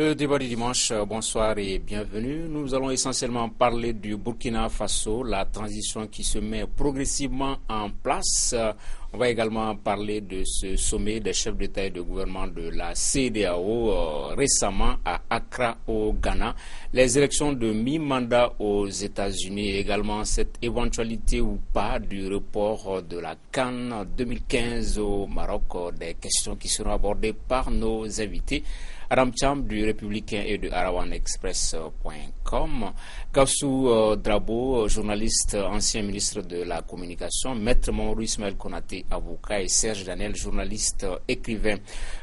Le débat du dimanche, bonsoir et bienvenue. Nous allons essentiellement parler du Burkina Faso, la transition qui se met progressivement en place. On va également parler de ce sommet des chefs d'État et de gouvernement de la CEDEAO récemment à Accra au Ghana. Les élections de mi-mandat aux États-Unis et également cette éventualité ou pas du report de la CAN 2015 au Maroc. Des questions qui seront abordées par nos invités. Adam Cham du Républicain et de arawanexpress.com, Gaussou Drabo, journaliste, ancien ministre de la Communication, Maître Mamadou Ismaël Konaté, avocat, et Serge Daniel, journaliste, écrivain.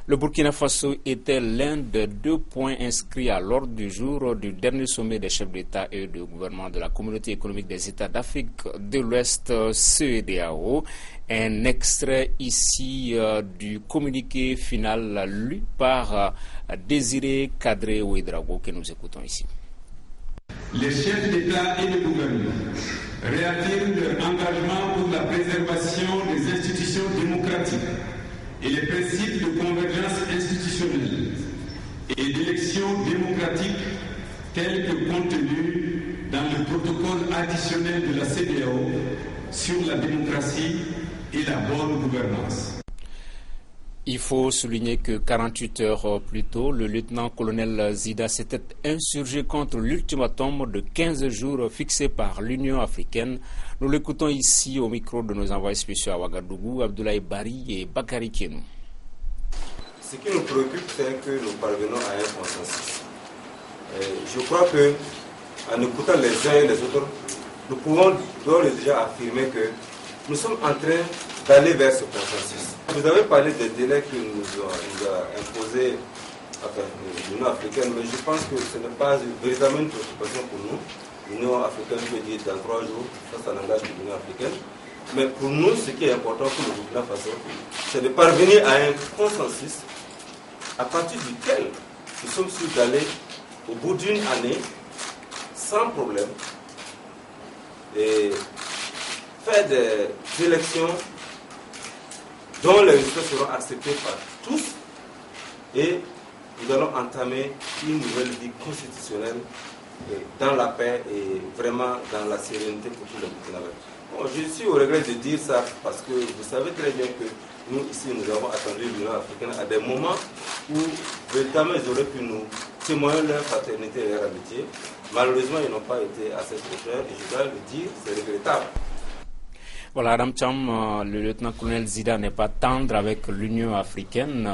Le Burkina Faso était l'un des 2 points inscrits à l'ordre du jour du dernier sommet des chefs d'État et de gouvernement de la Communauté économique des États d'Afrique de l'Ouest, CEDEAO. Un extrait ici du communiqué final lu par Désiré Kadré Ouedraogo que nous écoutons ici. Les chefs d'État et de gouvernement réaffirment leur engagement pour la préservation des institutions démocratiques et les principes de convergence institutionnelle et d'élections démocratiques tels que contenus dans le protocole additionnel de la CEDEAO sur la démocratie et la bonne gouvernance. Il faut souligner que 48 heures plus tôt, le lieutenant-colonel Zida s'était insurgé contre l'ultimatum de 15 jours fixé par l'Union africaine. Nous l'écoutons ici au micro de nos envoyés spéciaux à Ouagadougou, Abdoulaye Bari et Bakary Kenou. Ce qui nous préoccupe, c'est que nous parvenons à un consensus. Je crois que, en écoutant les uns et les autres, nous pouvons d'ores et déjà affirmer que nous sommes en train d'aller vers ce consensus. Vous avez parlé des délais que nous a imposé l'Union africaine, mais je pense que ce n'est pas véritablement une préoccupation pour nous. L'Union africaine peut dire dans 3 jours, ça n'engage que l'Union africaine. Mais pour nous, ce qui est important pour le Burkina Faso, c'est de parvenir à un consensus à partir duquel nous sommes sûrs d'aller au bout d'une année sans problème et faire des élections dont les résultats seront acceptés par tous et nous allons entamer une nouvelle vie constitutionnelle dans la paix et vraiment dans la sérénité pour tous les Burkinabés. Bon, je suis au regret de dire ça parce que vous savez très bien que nous ici nous avons attendu l'Union africaine à des moments où véritablement ils auraient pu nous témoigner leur fraternité et leur amitié. Malheureusement ils n'ont pas été à cette hauteur et je dois le dire, c'est regrettable. Voilà, Adam Cham, le lieutenant-colonel Zida n'est pas tendre avec l'Union africaine,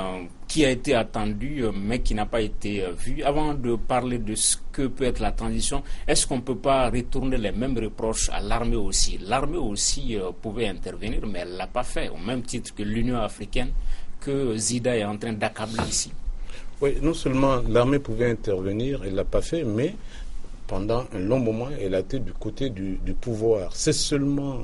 qui a été attendue, mais qui n'a pas été vue. Avant de parler de ce que peut être la transition, est-ce qu'on ne peut pas retourner les mêmes reproches à l'armée aussi? L'armée aussi pouvait intervenir, mais elle ne l'a pas fait, au même titre que l'Union africaine, que Zida est en train d'accabler ici. Oui, non seulement l'armée pouvait intervenir, elle ne l'a pas fait, mais pendant un long moment, elle a été du côté du pouvoir. C'est seulement,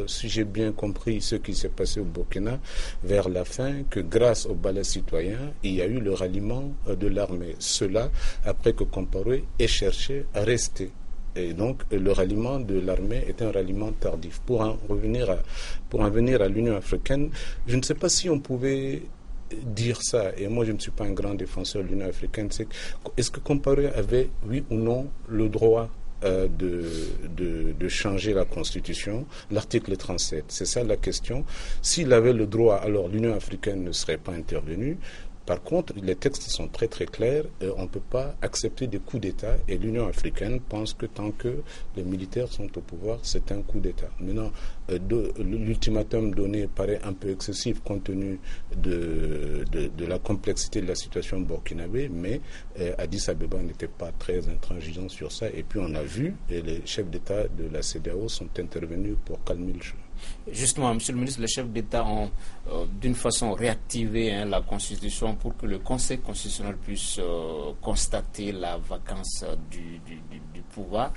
si j'ai bien compris ce qui s'est passé au Burkina, vers la fin, que grâce au balai citoyen, il y a eu le ralliement de l'armée. Cela après que Compaoré ait cherché à rester. Et donc, le ralliement de l'armée est un ralliement tardif. Pour en venir à l'Union africaine, je ne sais pas si on pouvait dire ça, et moi je ne suis pas un grand défenseur de l'Union africaine, c'est est-ce que Compaoré avait, oui ou non, le droit de changer la Constitution, l'article 37? C'est ça la question. S'il avait le droit, alors l'Union africaine ne serait pas intervenue. Par contre, les textes sont très très clairs. On ne peut pas accepter des coups d'État et l'Union africaine pense que tant que les militaires sont au pouvoir, c'est un coup d'État. Maintenant, l'ultimatum donné paraît un peu excessif compte tenu de la complexité de la situation burkinabé, mais Addis Abeba n'était pas très intransigeant sur ça. Et puis on a vu, et les chefs d'État de la CEDEAO sont intervenus pour calmer le jeu. Justement, Monsieur le ministre, les chefs d'État ont d'une façon réactivé la Constitution pour que le Conseil constitutionnel puisse constater la vacance du pouvoir.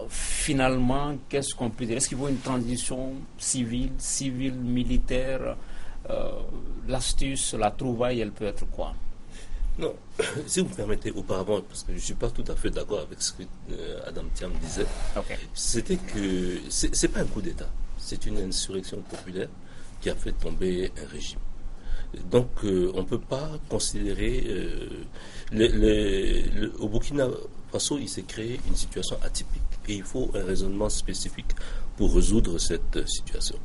Finalement, qu'est-ce qu'on peut dire? Est-ce qu'il faut une transition civile, militaire? L'astuce, la trouvaille, elle peut être quoi? Non, si vous me permettez, auparavant, parce que je ne suis pas tout à fait d'accord avec ce que Adam Thiam disait, c'était que ce n'est pas un coup d'État. C'est une insurrection populaire qui a fait tomber un régime. Donc, on ne peut pas considérer... au Burkina Faso, il s'est créé une situation atypique et il faut un raisonnement spécifique pour résoudre cette situation.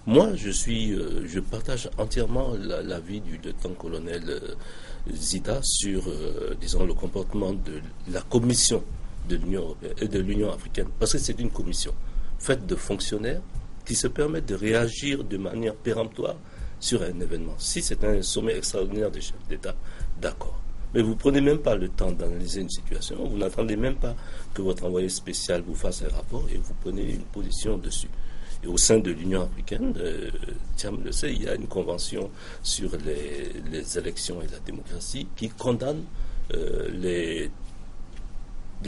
Moi, je partage entièrement l'avis du lieutenant-colonel Zida sur, disons, le comportement de la commission de l'Union africaine, parce que c'est une commission faite de fonctionnaires qui se permettent de réagir de manière péremptoire sur un événement. Si c'est un sommet extraordinaire des chefs d'État, d'accord. Mais vous ne prenez même pas le temps d'analyser une situation, vous n'attendez même pas que votre envoyé spécial vous fasse un rapport et vous prenez une position dessus. Et au sein de l'Union africaine, Thiam le sait, il y a une convention sur les élections et la démocratie qui condamne les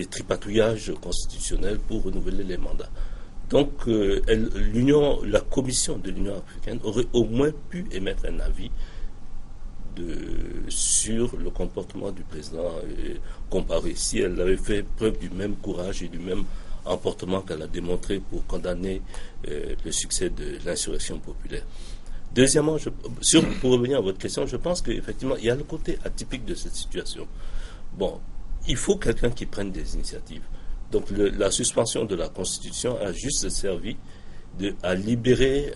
tripatouillages constitutionnels pour renouveler les mandats. Donc, la commission de l'Union africaine aurait au moins pu émettre un avis sur le comportement du président comparé. Si elle avait fait preuve du même courage et du même emportement qu'elle a démontré pour condamner le succès de l'insurrection populaire. Deuxièmement, pour revenir à votre question, je pense qu'effectivement, il y a le côté atypique de cette situation. Bon, il faut quelqu'un qui prenne des initiatives. Donc la suspension de la Constitution a juste servi à libérer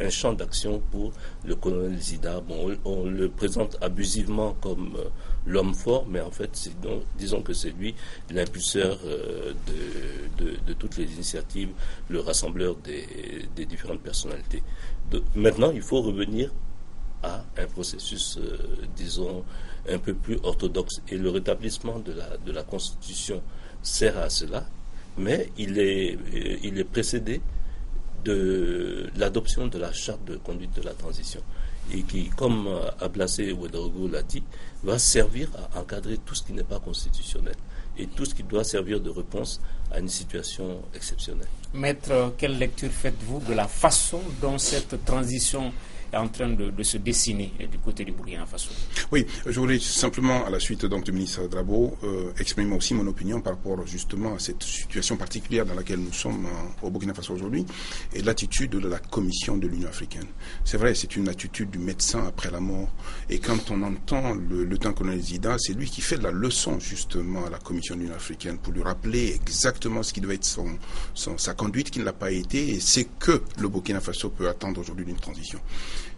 un champ d'action pour le colonel Zida. Bon, on le présente abusivement comme l'homme fort, mais en fait, disons que c'est lui l'impulseur de toutes les initiatives, le rassembleur des différentes personnalités. Maintenant, il faut revenir à un processus, disons, un peu plus orthodoxe. Et le rétablissement de la Constitution sert à cela, mais il est précédé de l'adoption de la charte de conduite de la transition et qui, comme Ablassé Ouedraogo l'a dit, va servir à encadrer tout ce qui n'est pas constitutionnel et tout ce qui doit servir de réponse à une situation exceptionnelle. Maître, quelle lecture faites-vous de la façon dont cette transition est en train de se dessiner du côté du Burkina Faso? Oui, je voulais simplement, à la suite donc du ministre Dabo, exprimer aussi mon opinion par rapport justement à cette situation particulière dans laquelle nous sommes au Burkina Faso aujourd'hui et l'attitude de la Commission de l'Union africaine. C'est vrai, c'est une attitude du médecin après la mort. Et quand on entend le lieutenant-colonel Zida, c'est lui qui fait la leçon justement à la Commission de l'Union africaine pour lui rappeler exactement ce qui devait être sa conduite qui ne l'a pas été et c'est que le Burkina Faso peut attendre aujourd'hui d'une transition.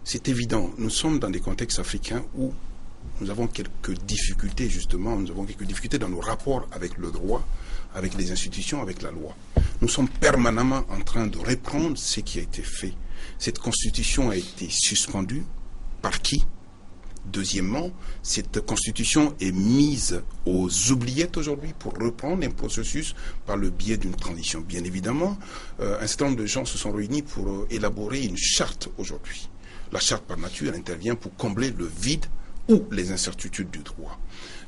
C'est évident, nous sommes dans des contextes africains où nous avons quelques difficultés justement, nous avons quelques difficultés dans nos rapports avec le droit, avec les institutions, avec la loi. Nous sommes permanemment en train de reprendre ce qui a été fait. Cette constitution a été suspendue. Par qui? Deuxièmement, cette constitution est mise aux oubliettes aujourd'hui pour reprendre un processus par le biais d'une transition. Bien évidemment, un certain nombre de gens se sont réunis pour élaborer une charte aujourd'hui. La charte par nature intervient pour combler le vide ou les incertitudes du droit.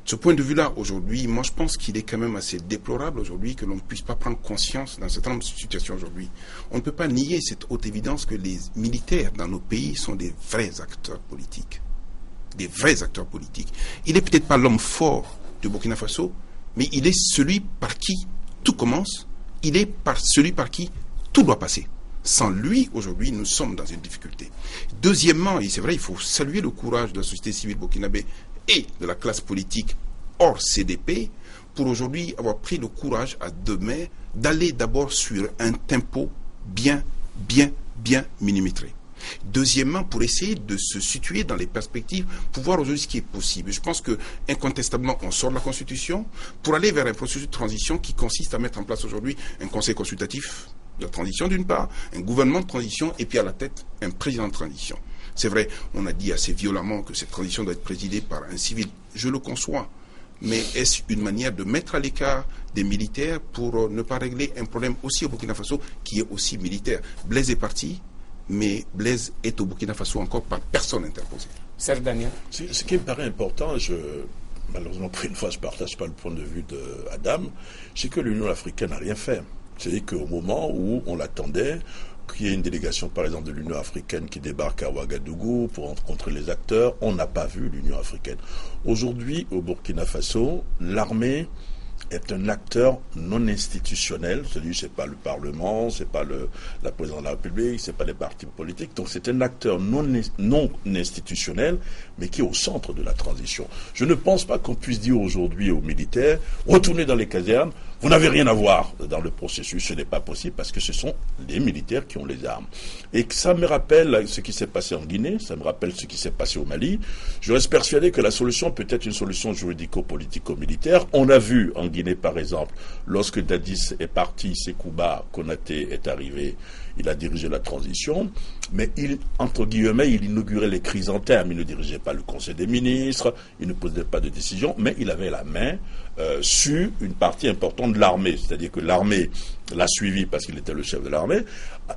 De ce point de vue-là, aujourd'hui, moi je pense qu'il est quand même assez déplorable aujourd'hui que l'on ne puisse pas prendre conscience d'un certain nombre de situations aujourd'hui. On ne peut pas nier cette haute évidence que les militaires dans nos pays sont des vrais acteurs politiques. Des vrais acteurs politiques. Il n'est peut-être pas l'homme fort du Burkina Faso, mais il est celui par qui tout commence, il est celui par qui tout doit passer. Sans lui, aujourd'hui, nous sommes dans une difficulté. Deuxièmement, et c'est vrai, il faut saluer le courage de la société civile burkinabé et de la classe politique hors CDP pour aujourd'hui avoir pris le courage à demain d'aller d'abord sur un tempo bien millimétré. Deuxièmement, pour essayer de se situer dans les perspectives, pour voir aujourd'hui ce qui est possible. Je pense que incontestablement, on sort de la Constitution pour aller vers un processus de transition qui consiste à mettre en place aujourd'hui un conseil consultatif de transition d'une part, un gouvernement de transition et puis à la tête un président de transition. C'est vrai, on a dit assez violemment que cette transition doit être présidée par un civil. Je le conçois. Mais est-ce une manière de mettre à l'écart des militaires pour ne pas régler un problème aussi au Burkina Faso qui est aussi militaire? Blaise est parti, mais Blaise est au Burkina Faso encore par personne interposée. Serge Daniel. Ce qui me paraît important, malheureusement pour une fois je ne partage pas le point de vue d'Adam, c'est que l'Union africaine n'a rien fait. C'est-à-dire qu'au moment où on l'attendait, qu'il y ait une délégation par exemple de l'Union africaine qui débarque à Ouagadougou pour rencontrer les acteurs, on n'a pas vu l'Union africaine. Aujourd'hui, au Burkina Faso, l'armée est un acteur non institutionnel. C'est-à-dire, c'est pas le Parlement, c'est pas la présidence de la République, c'est pas les partis politiques. Donc, c'est un acteur non institutionnel, mais qui est au centre de la transition. Je ne pense pas qu'on puisse dire aujourd'hui aux militaires, retournez dans les casernes, vous n'avez rien à voir dans le processus. Ce n'est pas possible parce que ce sont les militaires qui ont les armes. Et ça me rappelle ce qui s'est passé en Guinée, ça me rappelle ce qui s'est passé au Mali. Je reste persuadé que la solution peut être une solution juridico-politico-militaire. On a vu en Guinée, par exemple, lorsque Dadis est parti, Sekouba Konaté est arrivé, il a dirigé la transition, mais entre guillemets, il inaugurait les chrysanthèmes. Il ne dirigeait pas le Conseil des ministres, il ne posait pas de décision, mais il avait la main sur une partie importante de l'armée. C'est-à-dire que l'armée l'a suivi parce qu'il était le chef de l'armée.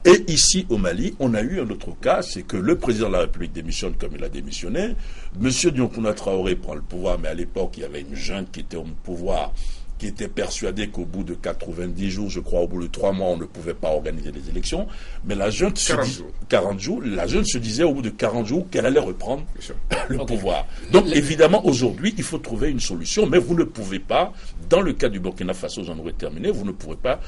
Et ici, au Mali, on a eu un autre cas, c'est que le président de la République démissionne comme il a démissionné. Monsieur Dioncouna Traoré prend le pouvoir, mais à l'époque, il y avait une junte qui était au pouvoir, qui était persuadé qu'au bout de 90 jours, je crois, au bout de 3 mois, on ne pouvait pas organiser les élections. Mais la junte 40 jours. La junte se disait au bout de 40 jours qu'elle allait reprendre le pouvoir. Donc, évidemment, aujourd'hui, il faut trouver une solution, mais vous ne pouvez pas, dans le cas du Burkina Faso, j'en aurais terminé, vous ne pourrez pas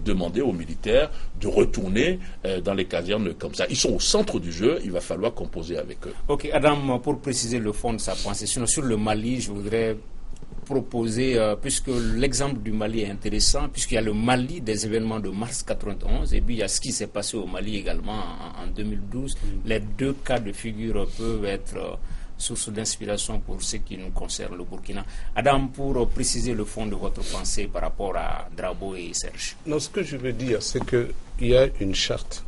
demander aux militaires de retourner dans les casernes comme ça. Ils sont au centre du jeu, il va falloir composer avec eux. Ok, Adam, pour préciser le fond de sa pensée, sinon sur le Mali, je voudrais proposer, puisque l'exemple du Mali est intéressant, puisqu'il y a le Mali des événements de mars 91, et puis il y a ce qui s'est passé au Mali également en 2012. Les deux cas de figure peuvent être source d'inspiration pour ce qui nous concerne, le Burkina. Adam, pour préciser le fond de votre pensée par rapport à Drabo et Serge. Non, ce que je veux dire, c'est qu'il y a une charte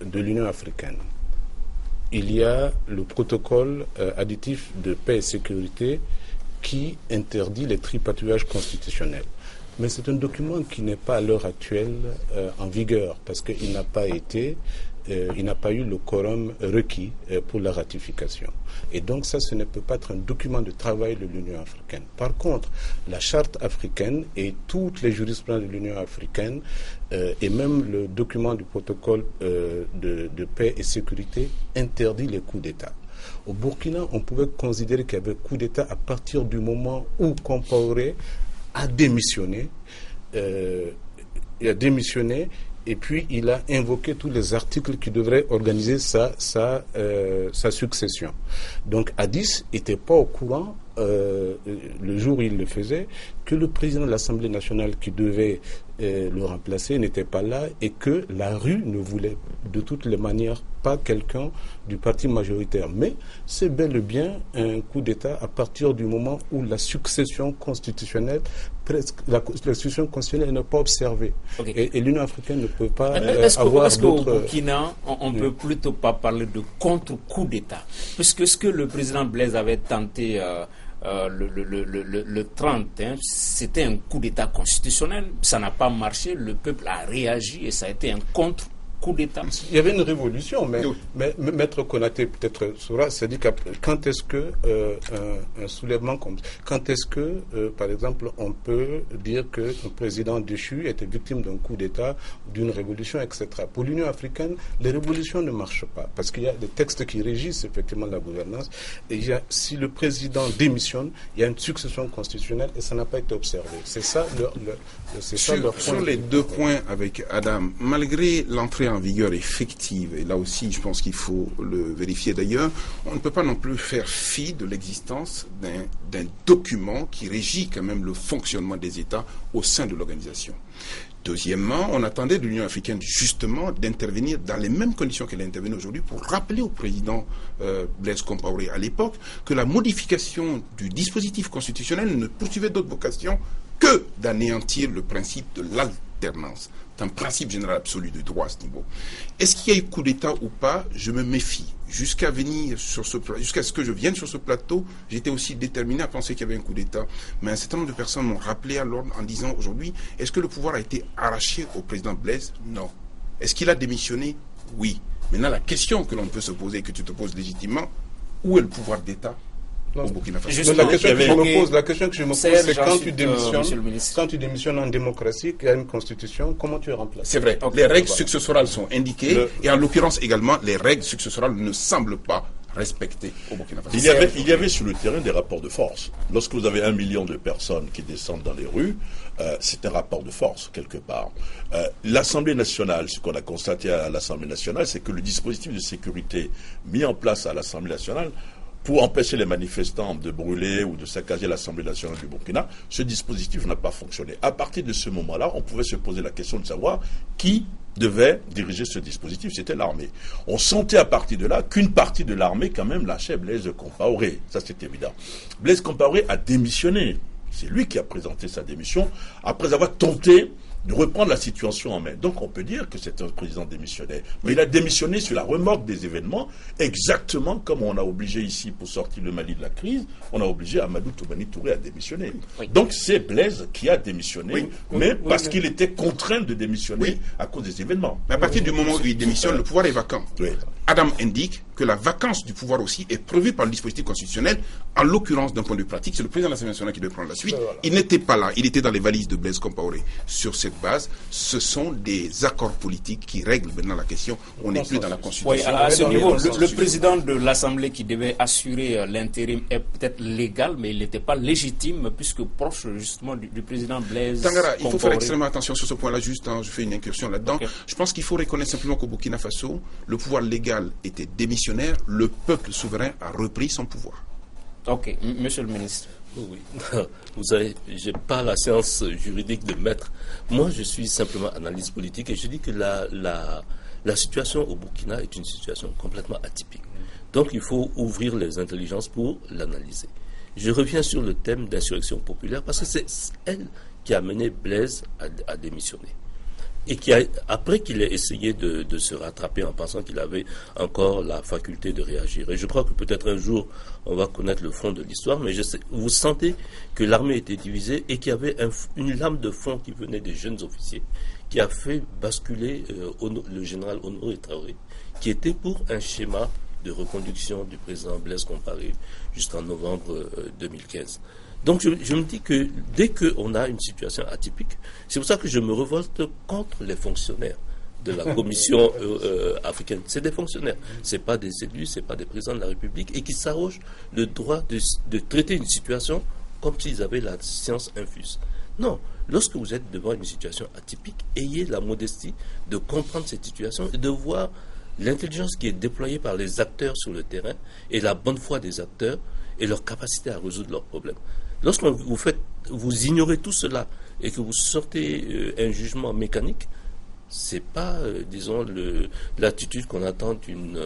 de l'Union africaine. Il y a le protocole additif de paix et sécurité qui interdit les tripatouillages constitutionnels. Mais c'est un document qui n'est pas à l'heure actuelle en vigueur parce qu'il n'a pas eu le quorum requis pour la ratification. Et donc ça, ce ne peut pas être un document de travail de l'Union africaine. Par contre, la charte africaine et toutes les jurisprudences de l'Union africaine et même le document du protocole de paix et sécurité interdit les coups d'État. Au Burkina, on pouvait considérer qu'il y avait coup d'État à partir du moment où Compaoré a démissionné. Il a démissionné et puis il a invoqué tous les articles qui devraient organiser sa succession. Donc Addis n'était pas au courant, le jour où il le faisait, que le président de l'Assemblée nationale qui devait le remplacer n'était pas là et que la rue ne voulait de toutes les manières pas quelqu'un du parti majoritaire. Mais c'est bel et bien un coup d'État à partir du moment où la succession constitutionnelle, la succession constitutionnelle n'est pas observée. Okay. Et l'Union africaine ne peut pas avoir est-ce qu'au Burkina, on ne peut plutôt pas parler de contre-coup d'État? Puisque ce que le président Blaise avait tenté le 30, c'était un coup d'État constitutionnel. Ça n'a pas marché, le peuple a réagi et ça a été un contre-coup d'État. Il y avait une révolution, mais Maître Konaté peut-être saura, c'est-à-dire quand est-ce que un soulèvement comme quand est-ce que, par exemple, on peut dire qu'un président déchu était victime d'un coup d'État, d'une révolution, etc. Pour l'Union africaine, les révolutions ne marchent pas, parce qu'il y a des textes qui régissent effectivement la gouvernance, et si le président démissionne, il y a une succession constitutionnelle, et ça n'a pas été observé. C'est ça leur point. Sur les deux points avec Adam, malgré l'entrée en vigueur effective, et là aussi je pense qu'il faut le vérifier d'ailleurs, on ne peut pas non plus faire fi de l'existence d'un document qui régit quand même le fonctionnement des États au sein de l'organisation. Deuxièmement, on attendait de l'Union africaine justement d'intervenir dans les mêmes conditions qu'elle est intervenue aujourd'hui pour rappeler au président Blaise Compaoré à l'époque que la modification du dispositif constitutionnel ne poursuivait d'autre vocation que d'anéantir le principe de l'alternance. C'est un principe général absolu de droit à ce niveau. Est-ce qu'il y a eu coup d'État ou pas? Je me méfie. Jusqu'à ce que je vienne sur ce plateau, j'étais aussi déterminé à penser qu'il y avait un coup d'État. Mais un certain nombre de personnes m'ont rappelé à l'ordre en disant aujourd'hui, est-ce que le pouvoir a été arraché au président Blaise? Non. Est-ce qu'il a démissionné? Oui. Maintenant, la question que l'on peut se poser et que tu te poses légitimement, où est le pouvoir d'État au Burkina Faso? La question que je me pose, c'est quand tu démissionnes en démocratie, qu'il y a une constitution, comment tu es remplacé? C'est vrai. Les règles successorales sont indiquées et en l'occurrence également, les règles successorales ne semblent pas respecté au Burkina Faso. Il y avait sur le terrain des rapports de force. Lorsque vous avez 1 million de personnes qui descendent dans les rues, c'est un rapport de force, quelque part. L'Assemblée nationale, ce qu'on a constaté à l'Assemblée nationale, c'est que le dispositif de sécurité mis en place à l'Assemblée nationale pour empêcher les manifestants de brûler ou de saccager l'Assemblée nationale du Burkina, ce dispositif n'a pas fonctionné. À partir de ce moment-là, on pouvait se poser la question de savoir qui devait diriger ce dispositif, c'était l'armée. On sentait à partir de là qu'une partie de l'armée quand même lâchait Blaise Compaoré, ça c'est évident. Blaise Compaoré a démissionné, c'est lui qui a présenté sa démission après avoir tenté de reprendre la situation en main. Donc on peut dire que c'est un président démissionnaire. Mais il a démissionné sur la remorque des événements, exactement comme on a obligé ici, pour sortir le Mali de la crise, on a obligé Amadou Toumani Touré à démissionner. Oui. Donc c'est Blaise qui a démissionné, parce qu'il était contraint de démissionner à cause des événements. Mais à partir du moment où il démissionne, le pouvoir est vacant. Oui. Adam indique que la vacance du pouvoir aussi est prévue par le dispositif constitutionnel. En l'occurrence, d'un point de vue pratique, c'est le président de l'Assemblée nationale qui doit prendre la suite. Voilà. Il n'était pas là, il était dans les valises de Blaise Compaoré. Sur cette base, ce sont des accords politiques qui règlent maintenant la question. On n'est plus dans la Constitution. Oui, à ce niveau, le président de l'Assemblée qui devait assurer l'intérim est peut-être légal, mais il n'était pas légitime puisque proche justement du président Blaise Tangara, il faut faire extrêmement attention sur ce point-là, juste, je fais une incursion là-dedans. Okay. Je pense qu'il faut reconnaître simplement qu'au Burkina Faso, le pouvoir légal était démissionnaire, le peuple souverain a repris son pouvoir. Ok, monsieur le ministre. Oui, vous savez, je n'ai pas la science juridique de maître. Moi, je suis simplement analyste politique et je dis que la situation au Burkina est une situation complètement atypique. Donc, il faut ouvrir les intelligences pour l'analyser. Je reviens sur le thème d'insurrection populaire parce que c'est elle qui a mené Blaise à démissionner. Et après qu'il ait essayé de se rattraper en pensant qu'il avait encore la faculté de réagir. Et je crois que peut-être un jour, on va connaître le fond de l'histoire, mais vous sentez que l'armée était divisée et qu'il y avait une lame de fond qui venait des jeunes officiers, qui a fait basculer le général Honoré Traoré, qui était pour un schéma de reconduction du président Blaise Compaoré jusqu'en novembre 2015. Donc je me dis que dès qu'on a une situation atypique, c'est pour ça que je me révolte contre les fonctionnaires de la Commission africaine. C'est des fonctionnaires, c'est pas des élus, c'est pas des présidents de la République et qui s'arrogent le droit de traiter une situation comme s'ils avaient la science infuse. Non, lorsque vous êtes devant une situation atypique, ayez la modestie de comprendre cette situation et de voir l'intelligence qui est déployée par les acteurs sur le terrain et la bonne foi des acteurs et leur capacité à résoudre leurs problèmes. Lorsque vous ignorez tout cela et que vous sortez un jugement mécanique, c'est pas, disons, l'attitude qu'on attend d'une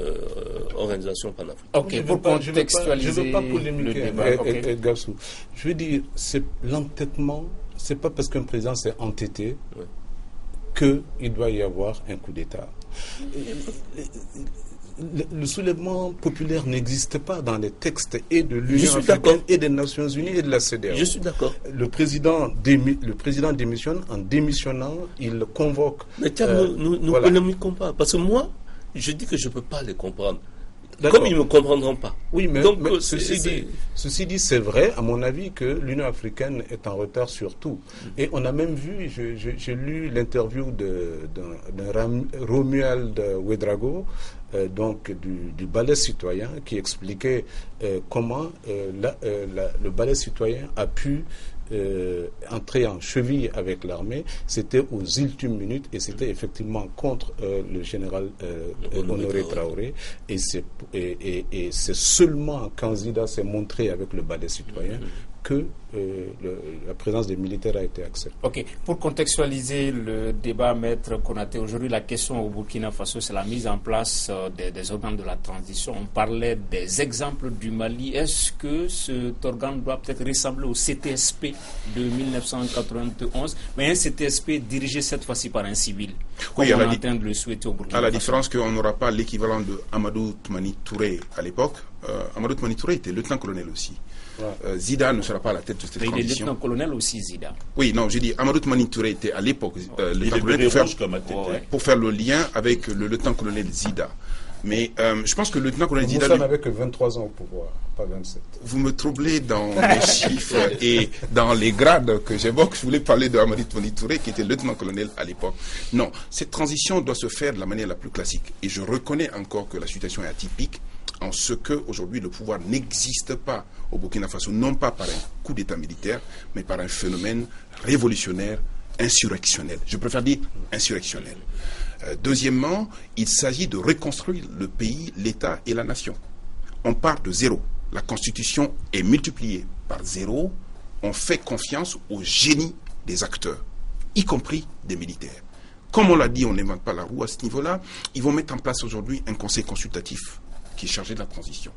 organisation panafricaine. Ok, pour contextualiser, je ne veux pas polémiquer, Gassou. Je veux dire, c'est l'entêtement, c'est pas parce qu'un président s'est entêté qu'il doit y avoir un coup d'État. Le soulèvement populaire n'existe pas dans les textes et de l'Union africaine et des Nations Unies et de la CEDEAO. Je suis d'accord. Le président démissionne, en démissionnant, il convoque... Mais tiens, nous ne polémiquons pas, parce que moi, je dis que je ne peux pas les comprendre. Comme ils ne me comprendront pas. Oui, mais ceci dit, c'est vrai, à mon avis, que l'Union africaine est en retard sur tout. Et on a même vu, j'ai lu l'interview d'un Romuald Ouedraogo, donc du ballet citoyen, qui expliquait comment le ballet citoyen a pu entrer en cheville avec l'armée. C'était aux ultimes minutes et c'était effectivement contre le général Honoré Traoré. Et c'est seulement quand Zida s'est montré avec le ballet citoyen que la présence des militaires a été acceptée. Ok, pour contextualiser le débat, Maître Konaté, aujourd'hui la question au Burkina Faso, c'est la mise en place des organes de la transition. On parlait des exemples du Mali. Est-ce que cet organe doit peut-être ressembler au CTSP de 1991, mais un CTSP dirigé cette fois-ci par un civil, comme on est en train de le souhaiter au Burkina Faso? À la différence qu'on n'aura pas l'équivalent de Amadou Toumani Touré à l'époque. Amadou Toumani Touré était lieutenant-colonel aussi. Zida ne sera pas à la tête de cette transition. Il est lieutenant-colonel aussi, Zida. Oui, non, j'ai dit Amadou Toumani Touré était à l'époque lieutenant-colonel pour faire le lien avec le lieutenant-colonel Zida. Mais je pense que le lieutenant-colonel Zida... Moussa n'avait que 23 ans au pouvoir, pas 27. Vous me troublez dans les chiffres et dans les grades que j'évoque. Je voulais parler de Amadou Toumani Touré, qui était lieutenant-colonel à l'époque. Non, cette transition doit se faire de la manière la plus classique. Et je reconnais encore que la situation est atypique. en ce que aujourd'hui le pouvoir n'existe pas au Burkina Faso, non pas par un coup d'État militaire, mais par un phénomène révolutionnaire, insurrectionnel. Je préfère dire insurrectionnel. Deuxièmement, il s'agit de reconstruire le pays, l'État et la nation. On part de zéro. La Constitution est multipliée par zéro. On fait confiance au génie des acteurs, y compris des militaires. Comme on l'a dit, on n'invente pas la roue à ce niveau-là. Ils vont mettre en place aujourd'hui un conseil consultatif qui est chargé de la transition.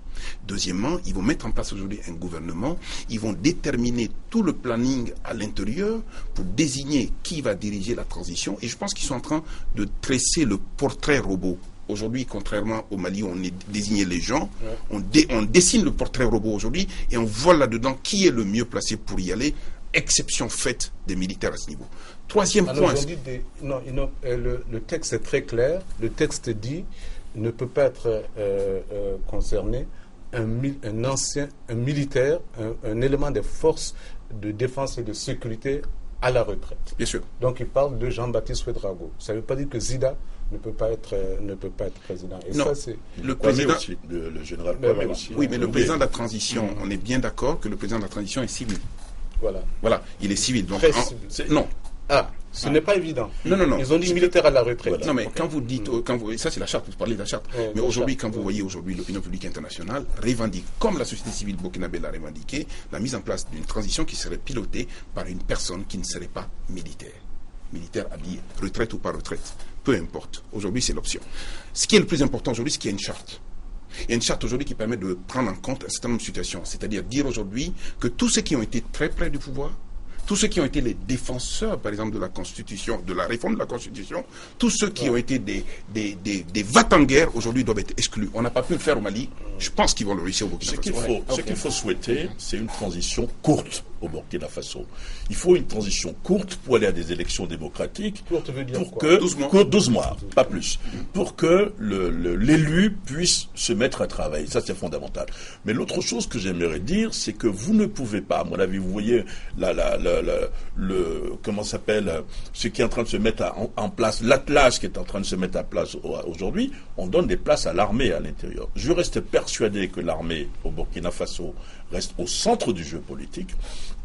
Deuxièmement, ils vont mettre en place aujourd'hui un gouvernement. Ils vont déterminer tout le planning à l'intérieur pour désigner qui va diriger la transition. Et je pense qu'ils sont en train de tresser le portrait robot. Aujourd'hui, contrairement au Mali où on est désigné les gens, on dessine le portrait robot aujourd'hui et on voit là-dedans qui est le mieux placé pour y aller, exception faite des militaires à ce niveau. Troisième point. Le texte est très clair. Le texte dit ne peut pas être concerné un militaire, un élément des forces de défense et de sécurité à la retraite. Bien sûr. Donc il parle de Jean-Baptiste Ouédraogo. Ça ne veut pas dire que Zida ne peut pas être président. Et non, ça, c'est le président aussi, le général Kwame aussi. Oui, mais le président de la transition, on est bien d'accord que le président de la transition est civil. Voilà, il est civil. Donc, non. Ce n'est pas évident. Non. Ils ont dit militaire à la retraite. Voilà. Non, mais quand vous dites, ça c'est la charte, vous parlez de la charte. Mais aujourd'hui, quand vous voyez aujourd'hui l'opinion publique internationale revendique, comme la société civile burkinabé l'a revendiqué, la mise en place d'une transition qui serait pilotée par une personne qui ne serait pas militaire. Militaire habillé, retraite ou pas retraite, peu importe. Aujourd'hui, c'est l'option. Ce qui est le plus important aujourd'hui, c'est qu'il y a une charte. Il y a une charte aujourd'hui qui permet de prendre en compte un certain nombre de situations. C'est-à-dire dire aujourd'hui que tous ceux qui ont été très près du pouvoir, tous ceux qui ont été les défenseurs, par exemple, de la Constitution, de la réforme de la Constitution, tous ceux qui ont été des va-t-en-guerre, aujourd'hui doivent être exclus. On n'a pas pu le faire au Mali. Je pense qu'ils vont le réussir au Burkina Faso. Ce qu'il faut souhaiter, c'est une transition courte au Burkina Faso. Il faut une transition courte pour aller à des élections démocratiques. Courte veut dire pour quoi ? que 12 mois, pas plus. Pour que l'élu puisse se mettre à travailler. Ça, c'est fondamental. Mais l'autre chose que j'aimerais dire, c'est que vous ne pouvez pas, à mon avis, vous voyez comment s'appelle, ce qui est en train de se mettre en place, l'attelage qui est en train de se mettre en place aujourd'hui, on donne des places à l'armée à l'intérieur. Je reste persuadé que l'armée au Burkina Faso reste au centre du jeu politique.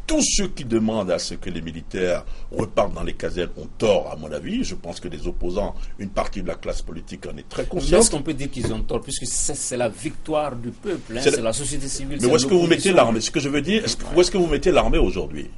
Tous ceux qui demandent à ce que les militaires repartent dans les casernes ont tort, à mon avis. Je pense que les opposants, une partie de la classe politique en est très consciente. Est-ce qu'on peut dire qu'ils ont tort, puisque c'est la victoire du peuple, c'est la société civile. Mais où est-ce que vous mettez l'armée? Ce que je veux dire, où est-ce que vous mettez l'armée aujourd'hui?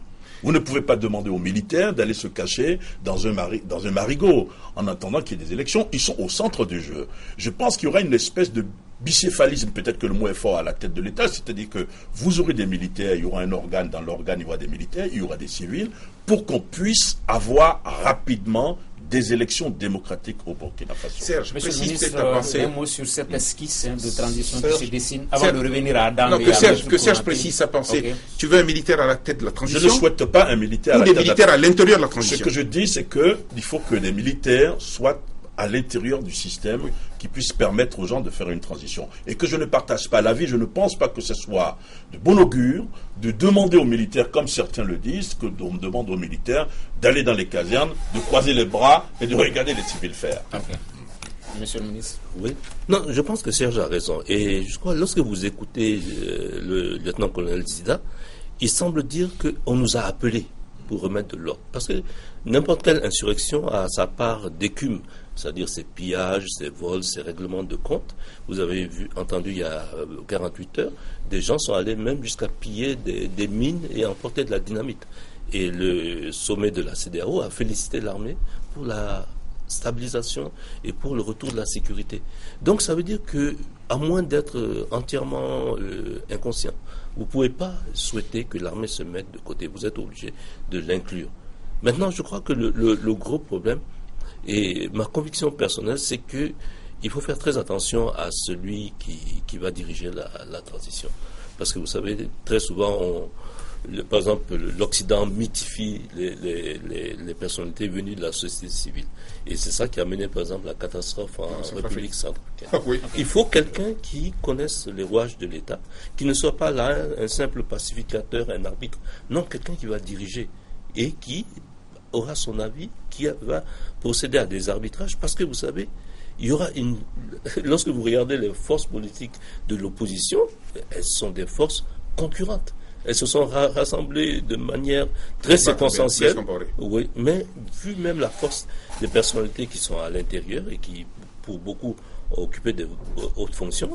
Vous ne pouvez pas demander aux militaires d'aller se cacher dans un marigot en attendant qu'il y ait des élections. Ils sont au centre du jeu. Je pense qu'il y aura une espèce de bicéphalisme, peut-être que le mot est fort, à la tête de l'État, c'est-à-dire que vous aurez des militaires, il y aura un organe, dans l'organe il y aura des militaires, il y aura des civils, pour qu'on puisse avoir rapidement des élections démocratiques au Burkina Faso. Serge, Monsieur le ministre, un mot sur cette esquisse de transition qui se dessine avant de revenir à Adam. Non, que Serge précise sa pensée. Okay. Tu veux un militaire à la tête de la transition? Je ne souhaite pas un militaire à la tête de la transition. Ou des militaires à l'intérieur de la transition. Ce que je dis, c'est qu'il faut que les militaires soient à l'intérieur du système qui puisse permettre aux gens de faire une transition. Et que je ne partage pas l'avis, je ne pense pas que ce soit de bon augure de demander aux militaires, comme certains le disent, que on demande aux militaires d'aller dans les casernes, de croiser les bras et de regarder les civils faire. Okay. Monsieur le ministre. Oui. Non, je pense que Serge a raison. Et je crois, lorsque vous écoutez le lieutenant-colonel Zida, il semble dire qu'on nous a appelés pour remettre de l'ordre. Parce que n'importe quelle insurrection a sa part d'écume, c'est-à-dire ses pillages, ses vols, ses règlements de compte. Vous avez entendu il y a 48 heures, des gens sont allés même jusqu'à piller des mines et emporter de la dynamite. Et le sommet de la CEDEAO a félicité l'armée pour la stabilisation et pour le retour de la sécurité. Donc ça veut dire que, à moins d'être entièrement inconscient, vous ne pouvez pas souhaiter que l'armée se mette de côté. Vous êtes obligé de l'inclure. Maintenant, je crois que le gros problème, et ma conviction personnelle, c'est qu'il faut faire très attention à celui qui va diriger la transition. Parce que vous savez, très souvent, par exemple, l'Occident mythifie les personnalités venues de la société civile. Et c'est ça qui a mené, par exemple, la catastrophe en République centrafricaine. Oui. Il faut quelqu'un qui connaisse les rouages de l'État, qui ne soit pas là un simple pacificateur, un arbitre. Non, quelqu'un qui va diriger et qui aura son avis, qui va procéder à des arbitrages. Parce que, vous savez, il y aura lorsque vous regardez les forces politiques de l'opposition, elles sont des forces concurrentes. Elles se sont rassemblées de manière très circonstancielle. Oui, mais vu même la force des personnalités qui sont à l'intérieur et qui, pour beaucoup, ont occupé de hautes fonctions,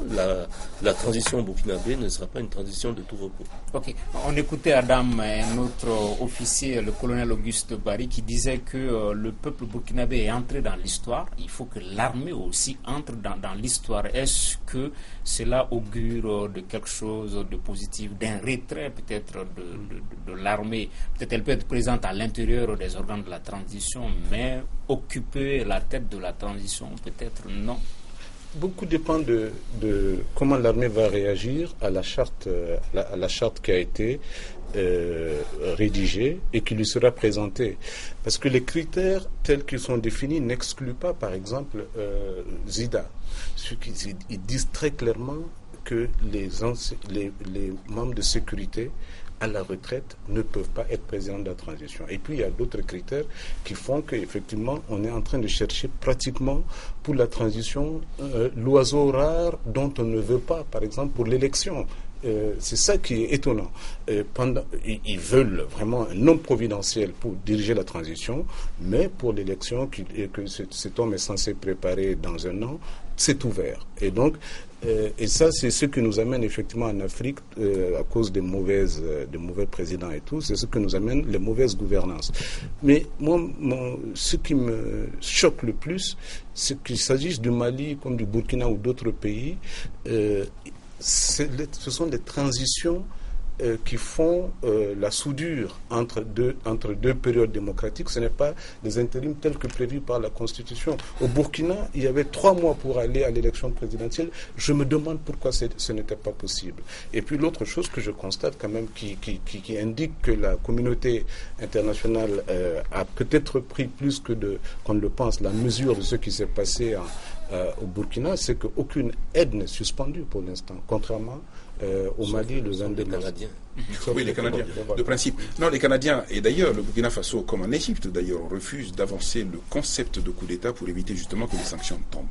la transition burkinabé ne sera pas une transition de tout repos. Ok. On écoutait Adam, un autre officier, le colonel Auguste Barry, qui disait que le peuple burkinabé est entré dans l'histoire. Il faut que l'armée aussi entre dans l'histoire. Est-ce que cela augure de quelque chose de positif, d'un retrait peut-être de l'armée? Peut-être elle peut être présente à l'intérieur des organes de la transition, mais occuper la tête de la transition, peut-être non. Beaucoup dépend de comment l'armée va réagir à la charte qui a été rédigée et qui lui sera présentée. Parce que les critères tels qu'ils sont définis n'excluent pas, par exemple, Zida. Ils disent très clairement que les membres de sécurité à la retraite ne peuvent pas être présidents de la transition. Et puis il y a d'autres critères qui font qu'effectivement on est en train de chercher pratiquement pour la transition l'oiseau rare dont on ne veut pas, par exemple pour l'élection. C'est ça qui est étonnant. Ils veulent vraiment un homme providentiel pour diriger la transition, mais pour l'élection que cet homme est censé préparer dans un an, c'est ouvert. Et donc, et ça, c'est ce qui nous amène effectivement en Afrique, à cause des mauvais présidents et tout, c'est ce que nous amène les mauvaises gouvernances. Mais moi, ce qui me choque le plus, c'est qu'il s'agisse du Mali comme du Burkina ou d'autres pays, ce sont des transitions qui font la soudure entre deux périodes démocratiques. Ce n'est pas des intérims tels que prévus par la Constitution. Au Burkina, il y avait 3 mois pour aller à l'élection présidentielle. Je me demande pourquoi ce n'était pas possible. Et puis l'autre chose que je constate quand même qui indique que la communauté internationale a peut-être pris plus qu'on ne le pense la mesure de ce qui s'est passé au Burkina, c'est qu'aucune aide n'est suspendue pour l'instant, contrairement au Mali, le 22 mars. Oui, les Canadiens, de principe. Non, les Canadiens, et d'ailleurs, le Burkina Faso, comme en Égypte d'ailleurs, refuse d'avancer le concept de coup d'État pour éviter justement que les sanctions tombent.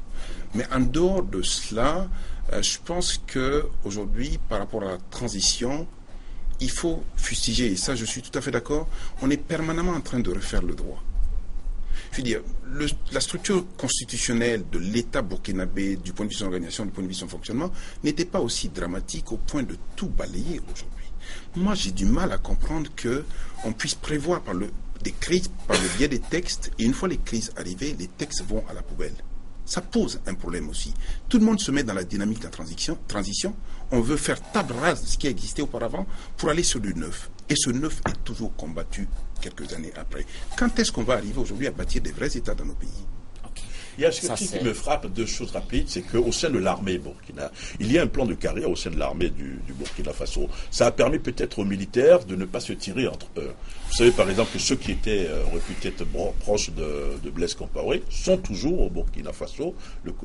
Mais en dehors de cela, je pense qu'aujourd'hui, par rapport à la transition, il faut fustiger, et ça je suis tout à fait d'accord, on est permanemment en train de refaire le droit. Je veux dire, la structure constitutionnelle de l'État burkinabé, du point de vue de son organisation, du point de vue de son fonctionnement, n'était pas aussi dramatique au point de tout balayer aujourd'hui. Moi, j'ai du mal à comprendre qu'on puisse prévoir des crises par le biais des textes, et une fois les crises arrivées, les textes vont à la poubelle. Ça pose un problème aussi. Tout le monde se met dans la dynamique de la transition. On veut faire table rase de ce qui existait auparavant pour aller sur du neuf. Et ce neuf est toujours combattu quelques années après. Quand est-ce qu'on va arriver aujourd'hui à bâtir des vrais États dans nos pays ? Il y a ce qui me frappe, 2 choses rapides, c'est qu'au sein de l'armée Burkina, il y a un plan de carrière au sein de l'armée du Burkina Faso. Ça a permis peut-être aux militaires de ne pas se tirer entre eux. Vous savez par exemple que ceux qui étaient réputés être proches de Blaise Compaoré sont toujours au Burkina Faso.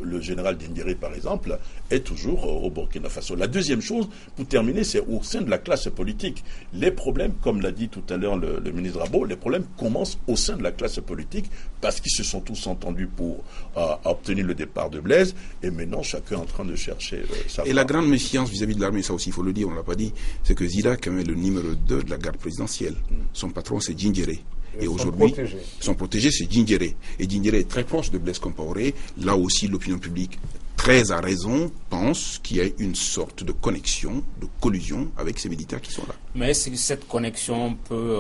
Le général Diendéré par exemple est toujours au Burkina Faso. La deuxième chose, pour terminer, c'est au sein de la classe politique. Les problèmes, comme l'a dit tout à l'heure le ministre Drabo, les problèmes commencent au sein de la classe politique parce qu'ils se sont tous entendus pour à obtenir le départ de Blaise, et maintenant chacun est en train de chercher sa Et la grande méfiance vis-à-vis de l'armée, ça aussi il faut le dire, on ne l'a pas dit, c'est que Zida, quand même, est le numéro 2 de la garde présidentielle. Son patron, c'est Diendéré. Et aujourd'hui, son protégé, c'est Diendéré. Et Diendéré est très proche de Blaise Compaoré. Là aussi, l'opinion publique, très à raison, pense qu'il y a une sorte de connexion, de collusion avec ces militaires qui sont là. Mais est-ce que cette connexion peut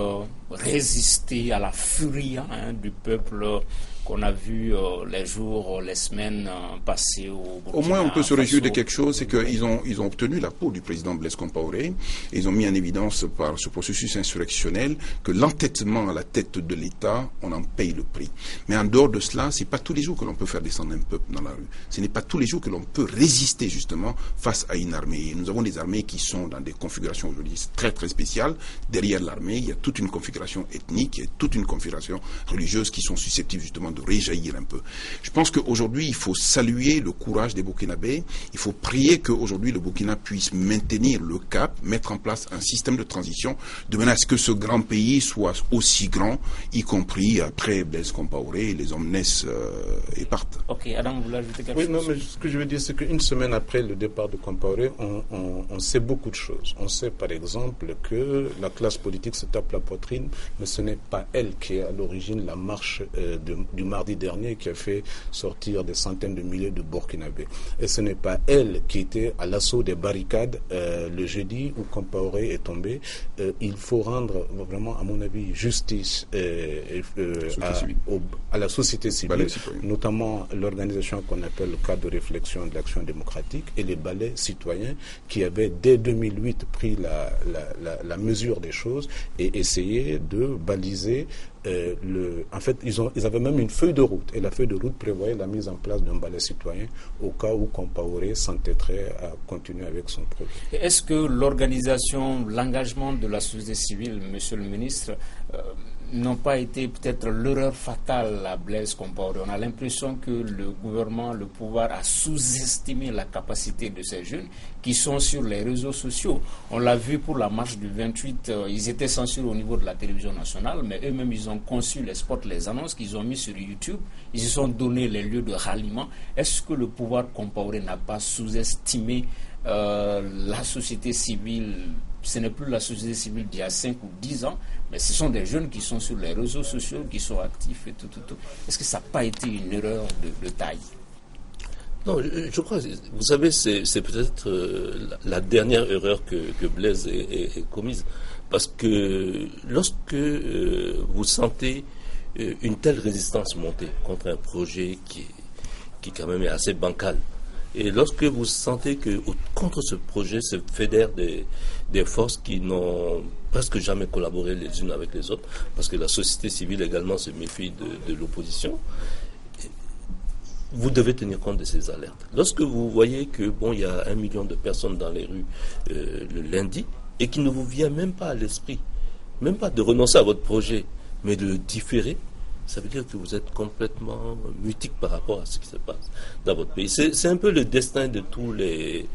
résister à la furie du peuple qu'on a vu les jours, les semaines passées au Burkina Au moins, on peut se réjouir de Faso. quelque chose, c'est qu'ils ont obtenu la peau du président Blaise Compaoré, et ils ont mis en évidence par ce processus insurrectionnel que l'entêtement à la tête de l'État, on en paye le prix. Mais en dehors de cela, c'est pas tous les jours que l'on peut faire descendre un peuple dans la rue. Ce n'est pas tous les jours que l'on peut résister justement face à une armée. Et nous avons des armées qui sont dans des configurations aujourd'hui très très spéciales. Derrière l'armée, il y a toute une configuration ethnique, il y a toute une configuration religieuse qui sont susceptibles justement de réjaillir un peu. Je pense qu'aujourd'hui, il faut saluer le courage des Burkinabés. Il faut prier qu'aujourd'hui, le Burkina puisse maintenir le cap, mettre en place un système de transition, de manière à ce que ce grand pays soit aussi grand, y compris après Blaise Compaoré, les hommes naissent et partent. Ok, Adam, vous voulez ajouter quelque chose? Oui, non, mais ce que je veux dire, c'est qu'une semaine après le départ de Compaoré, on sait beaucoup de choses. On sait, par exemple, que la classe politique se tape la poitrine, mais ce n'est pas elle qui est à l'origine de la marche du mardi dernier qui a fait sortir des centaines de milliers de Burkinabés. Et ce n'est pas elle qui était à l'assaut des barricades le jeudi où Compaoré est tombé. Il faut rendre vraiment, à mon avis, justice à la société civile, notamment l'organisation qu'on appelle le cadre de réflexion de l'action démocratique et les balais citoyens qui avaient dès 2008 pris la mesure des choses et essayé de baliser en fait, ils avaient même une feuille de route et la feuille de route prévoyait la mise en place d'un balai citoyen au cas où Compaoré s'entêterait à continuer avec son projet. Est-ce que l'organisation, l'engagement de la société civile, monsieur le ministre, n'ont pas été peut-être l'erreur fatale à Blaise Compaoré? On a l'impression que le gouvernement, le pouvoir a sous-estimé la capacité de ces jeunes qui sont sur les réseaux sociaux. On l'a vu pour la marche du 28, ils étaient censurés au niveau de la télévision nationale, mais eux-mêmes ils ont conçu les spots, les annonces qu'ils ont mis sur YouTube, ils se sont donné les lieux de ralliement. Est-ce que le pouvoir Compaoré n'a pas sous-estimé la société civile? Ce n'est plus la société civile d'il y a 5 ou 10 ans, mais ce sont des jeunes qui sont sur les réseaux sociaux, qui sont actifs et tout. Est-ce que ça n'a pas été une erreur de taille? Non, je crois, vous savez, c'est peut-être la dernière erreur que Blaise ait commise. Parce que lorsque vous sentez une telle résistance monter contre un projet qui quand même est assez bancal, et lorsque vous sentez que contre ce projet se fédèrent des forces qui n'ont presque jamais collaboré les unes avec les autres, parce que la société civile également se méfie de l'opposition, vous devez tenir compte de ces alertes. Lorsque vous voyez que il y a 1 million de personnes dans les rues le lundi, et qu'il ne vous vient même pas à l'esprit, même pas de renoncer à votre projet, mais de le différer, ça veut dire que vous êtes complètement mutique par rapport à ce qui se passe dans votre pays. C'est un peu le destin de tous les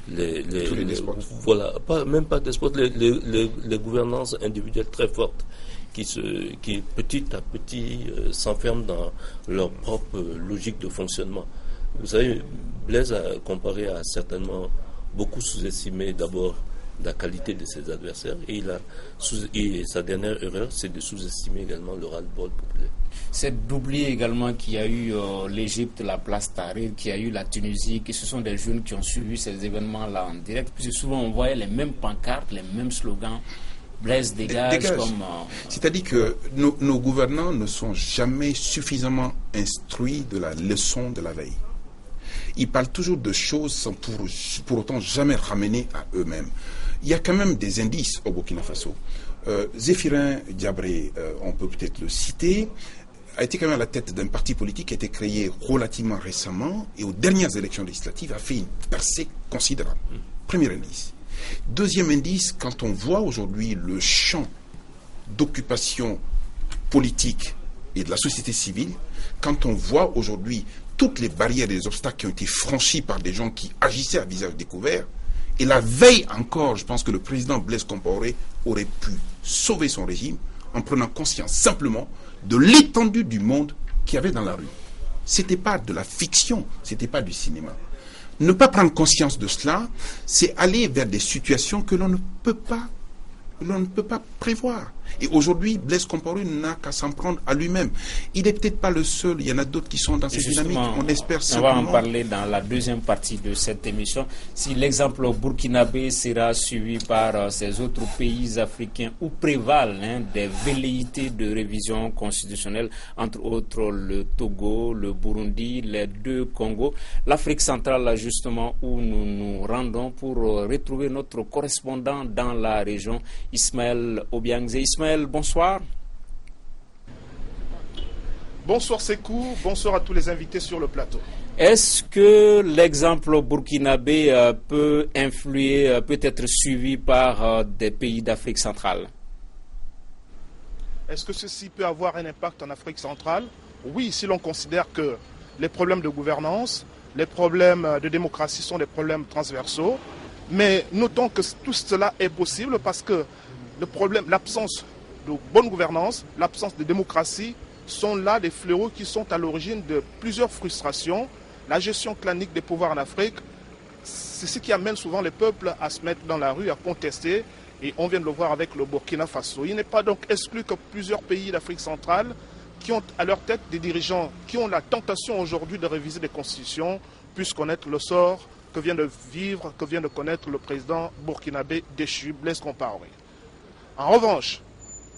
despotes. Voilà, même pas despotes, les gouvernances individuelles très fortes qui petit à petit s'enferment dans leur propre logique de fonctionnement. Vous savez, Blaise Compaoré a certainement beaucoup sous-estimé d'abord la qualité de ses adversaires et sa dernière erreur, c'est de sous-estimer également le ras-le-bol populaire. C'est d'oublier également qu'il y a eu l'Égypte, la place Tahrir, qu'il y a eu la Tunisie, que ce sont des jeunes qui ont suivi ces événements-là en direct, puisque souvent on voyait les mêmes pancartes, les mêmes slogans. Blaise dégage. Comme... C'est-à-dire que nos gouvernants ne sont jamais suffisamment instruits de la leçon de la veille. Ils parlent toujours de choses sans pour autant jamais ramener à eux-mêmes. Il y a quand même des indices au Burkina Faso. Zéphirin Diabré, on peut peut-être le citer, a été quand même à la tête d'un parti politique qui a été créé relativement récemment et aux dernières élections législatives a fait une percée considérable. Premier indice. Deuxième indice, quand on voit aujourd'hui le champ d'occupation politique et de la société civile, quand on voit aujourd'hui toutes les barrières et les obstacles qui ont été franchis par des gens qui agissaient à visage découvert, et la veille encore, je pense que le président Blaise Compaoré aurait pu sauver son régime en prenant conscience simplement de l'étendue du monde qu'il y avait dans la rue. Ce n'était pas de la fiction, ce n'était pas du cinéma. Ne pas prendre conscience de cela, c'est aller vers des situations que l'on ne peut pas prévoir. Et aujourd'hui, Blaise Compaoré n'a qu'à s'en prendre à lui-même. Il n'est peut-être pas le seul, il y en a d'autres qui sont dans ces dynamiques. On espère simplement... On va en parler dans la deuxième partie de cette émission. Si l'exemple burkinabé sera suivi par ces autres pays africains où prévalent des velléités de révision constitutionnelle, entre autres le Togo, le Burundi, les deux Congos, l'Afrique centrale justement où nous nous rendons pour retrouver notre correspondant dans la région, Ismaël Obiangze. Ismaël, bonsoir. Bonsoir Sékou, bonsoir à tous les invités sur le plateau. Est-ce que l'exemple burkinabé peut influer, peut être suivi par des pays d'Afrique centrale? Est-ce que ceci peut avoir un impact en Afrique centrale? Oui, si l'on considère que les problèmes de gouvernance, les problèmes de démocratie sont des problèmes transversaux, mais notons que tout cela est possible parce que l'absence de bonne gouvernance, l'absence de démocratie sont là des fléaux qui sont à l'origine de plusieurs frustrations. La gestion clanique des pouvoirs en Afrique, c'est ce qui amène souvent les peuples à se mettre dans la rue, à contester, et on vient de le voir avec le Burkina Faso. Il n'est pas donc exclu que plusieurs pays d'Afrique centrale qui ont à leur tête des dirigeants qui ont la tentation aujourd'hui de réviser des constitutions puissent connaître le sort que vient de connaître le président burkinabé déchu, Blaise Compaoré. En revanche,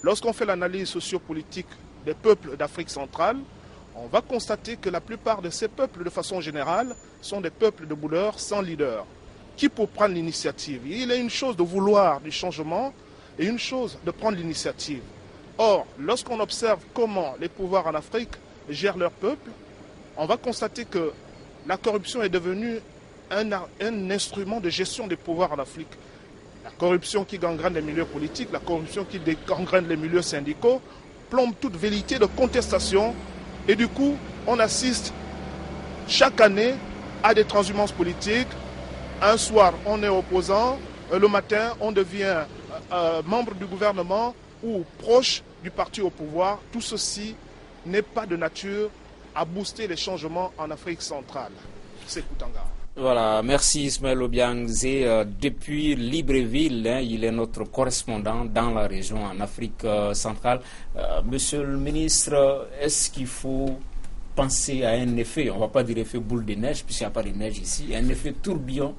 lorsqu'on fait l'analyse sociopolitique des peuples d'Afrique centrale, on va constater que la plupart de ces peuples, de façon générale, sont des peuples de bouleurs sans leader. Qui peut prendre l'initiative? Il est une chose de vouloir du changement et une chose de prendre l'initiative. Or, lorsqu'on observe comment les pouvoirs en Afrique gèrent leur peuple, on va constater que la corruption est devenue un instrument de gestion des pouvoirs en Afrique. La corruption qui gangrène les milieux politiques, la corruption qui gangrène les milieux syndicaux, plombe toute velléité de contestation. Et du coup, on assiste chaque année à des transhumances politiques. Un soir, on est opposant. Le matin, on devient membre du gouvernement ou proche du parti au pouvoir. Tout ceci n'est pas de nature à booster les changements en Afrique centrale. C'est Koutanga. Voilà, merci Ismaël Obiangzé. Depuis Libreville, il est notre correspondant dans la région en Afrique centrale. Monsieur le ministre, est-ce qu'il faut penser à un effet, on ne va pas dire effet boule de neige puisqu'il n'y a pas de neige ici, un effet tourbillon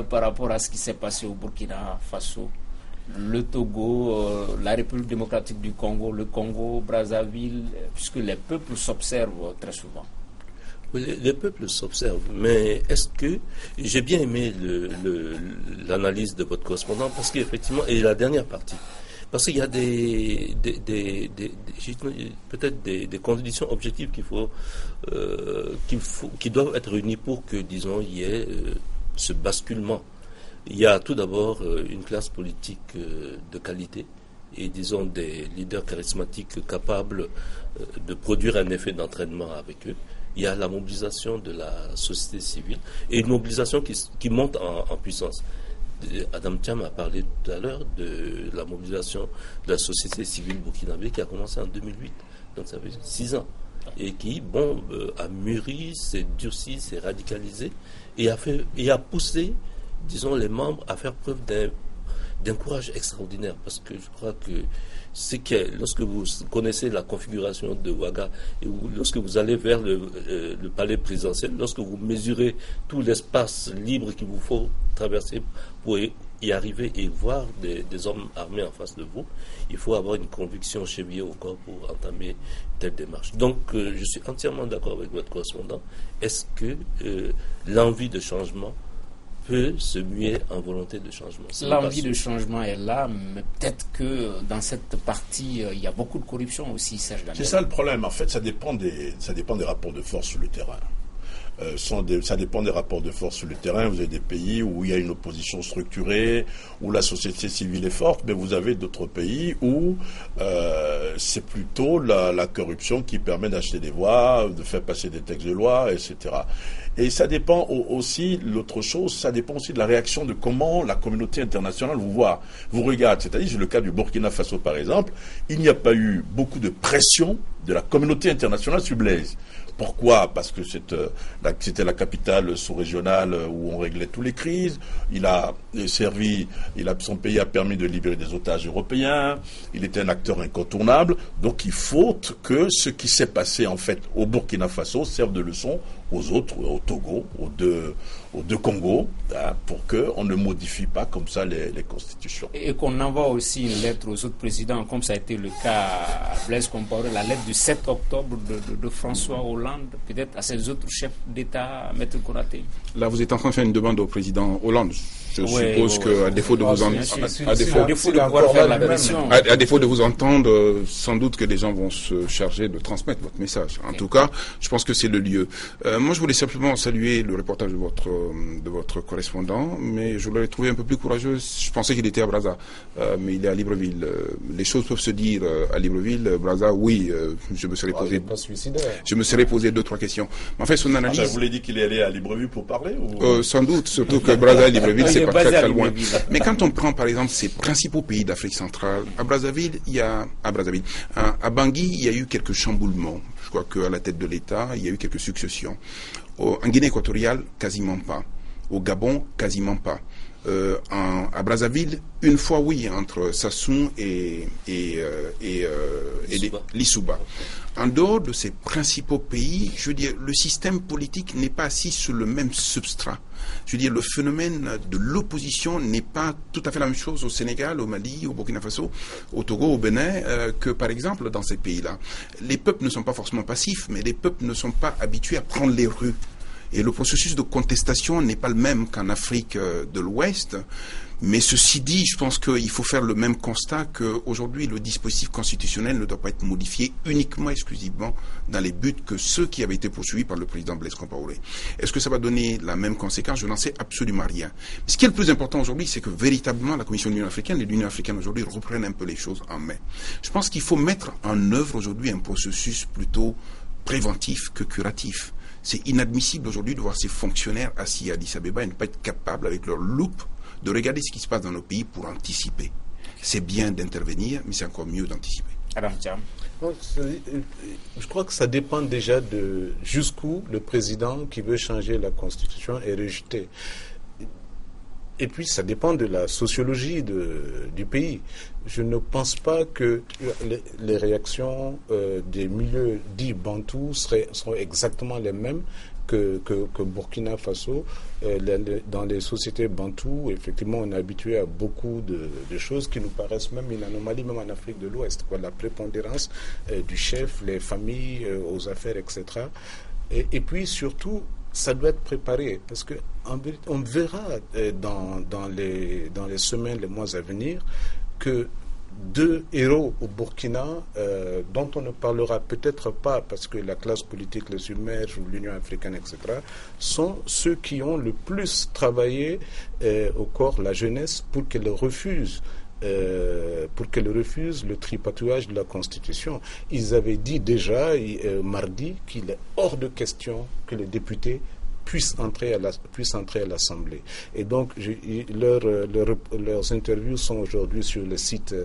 par rapport à ce qui s'est passé au Burkina Faso, le Togo, la République démocratique du Congo, le Congo, Brazzaville, puisque les peuples s'observent très souvent. Les peuples s'observent, mais est-ce que j'ai bien aimé l'analyse de votre correspondant parce qu'effectivement, et la dernière partie, parce qu'il y a peut-être des conditions objectives qui doivent être réunies pour que, disons, il y ait ce basculement. Il y a tout d'abord une classe politique de qualité et, disons, des leaders charismatiques capables de produire un effet d'entraînement avec eux. Il y a la mobilisation de la société civile et une mobilisation qui monte en puissance. Adam Thiam a parlé tout à l'heure de la mobilisation de la société civile burkinabé qui a commencé en 2008, donc ça fait 6 ans, et qui a mûri, s'est durci, s'est radicalisé et a poussé, disons, les membres à faire preuve d'un courage extraordinaire, parce que je crois que lorsque vous connaissez la configuration de Ouaga et lorsque vous allez vers le palais présidentiel, lorsque vous mesurez tout l'espace libre qu'il vous faut traverser pour y arriver et voir des hommes armés en face de vous, il faut avoir une conviction chevillée au corps pour entamer une telle démarche. Donc je suis entièrement d'accord avec votre correspondant. Est-ce que l'envie de changement peut se muer en volonté de changement? L'envie de changement est là, mais peut-être que dans cette partie, il y a beaucoup de corruption aussi, Serge Daniel. C'est ça le problème. En fait, ça dépend des rapports de force sur le terrain. Ça dépend des rapports de force sur le terrain. Vous avez des pays où il y a une opposition structurée, où la société civile est forte, mais vous avez d'autres pays où c'est plutôt la corruption qui permet d'acheter des voix, de faire passer des textes de loi, etc. Et ça dépend aussi, l'autre chose, ça dépend aussi de la réaction de comment la communauté internationale vous regarde. C'est-à-dire, c'est le cas du Burkina Faso par exemple, il n'y a pas eu beaucoup de pression de la communauté internationale sur Blaise. Pourquoi? Parce que c'était la capitale sous-régionale où on réglait toutes les crises. Son pays a permis de libérer des otages européens. Il était un acteur incontournable. Donc il faut que ce qui s'est passé en fait au Burkina Faso serve de leçon aux autres, au Togo, aux deux Congos, pour qu'on ne modifie pas comme ça les constitutions. Et qu'on envoie aussi une lettre aux autres présidents, comme ça a été le cas à Blaise Compaoré, la lettre du 7 octobre de François Hollande, Hollande, peut-être à ses autres chefs d'État, Maître Konaté? Là, vous êtes en train de faire une demande au président Hollande. Je suppose qu'à défaut de vous à défaut de vous entendre, sans doute que des gens vont se charger de transmettre votre message. En tout cas, je pense que c'est le lieu. Moi, je voulais simplement saluer le reportage de votre correspondant, mais je l'aurais trouvé un peu plus courageux. Je pensais qu'il était à Brazza, mais il est à Libreville. Les choses peuvent se dire à Libreville. Brazza, oui, je me serais posé 2-3 questions. Mais en fait, son analyse. Vous voulez dire qu'il est allé à Libreville pour parler ou... Sans doute, surtout que Brazza et Libreville, c'est pas très loin. Mais quand on prend par exemple ces principaux pays d'Afrique centrale, à Bangui, il y a eu quelques chamboulements. Je crois qu'à la tête de l'État, il y a eu quelques successions. En Guinée équatoriale, quasiment pas. Au Gabon, quasiment pas. À Brazzaville, une fois oui, entre Sassou et Lissouba. En dehors de ces principaux pays, je veux dire, le système politique n'est pas assis sur le même substrat. Je veux dire, le phénomène de l'opposition n'est pas tout à fait la même chose au Sénégal, au Mali, au Burkina Faso, au Togo, au Bénin, que par exemple dans ces pays-là. Les peuples ne sont pas forcément passifs, mais les peuples ne sont pas habitués à prendre les rues. Et le processus de contestation n'est pas le même qu'en Afrique de l'Ouest. Mais ceci dit, je pense qu'il faut faire le même constat qu'aujourd'hui, le dispositif constitutionnel ne doit pas être modifié uniquement, exclusivement, dans les buts que ceux qui avaient été poursuivis par le président Blaise Compaoré. Est-ce que ça va donner la même conséquence? Je n'en sais absolument rien. Mais ce qui est le plus important aujourd'hui, c'est que véritablement la Commission de l'Union africaine et l'Union africaine aujourd'hui reprennent un peu les choses en main. Je pense qu'il faut mettre en œuvre aujourd'hui un processus plutôt préventif que curatif. C'est inadmissible aujourd'hui de voir ces fonctionnaires assis à Addis Abeba et ne pas être capables, avec leur loupe, de regarder ce qui se passe dans nos pays pour anticiper. C'est bien d'intervenir, mais c'est encore mieux d'anticiper. Je crois que ça dépend déjà de jusqu'où le président qui veut changer la Constitution est rejeté. Et puis, ça dépend de la sociologie du pays. Je ne pense pas que les réactions des milieux dits bantous seront exactement les mêmes que Burkina Faso. Dans les sociétés bantous, effectivement, on est habitué à beaucoup de choses qui nous paraissent même une anomalie, même en Afrique de l'Ouest. La prépondérance du chef, les familles aux affaires, etc. Et puis, surtout, ça doit être préparé, parce que on verra dans les semaines, les mois à venir, que deux héros au Burkina, dont on ne parlera peut-être pas parce que la classe politique les submerge, ou l'Union africaine, etc., sont ceux qui ont le plus travaillé au corps la jeunesse pour qu'elle refuse le tripatouillage de la Constitution. Ils avaient dit déjà mardi qu'il est hors de question que les députés puissent entrer à l'Assemblée. Et donc, leurs interviews sont aujourd'hui sur le site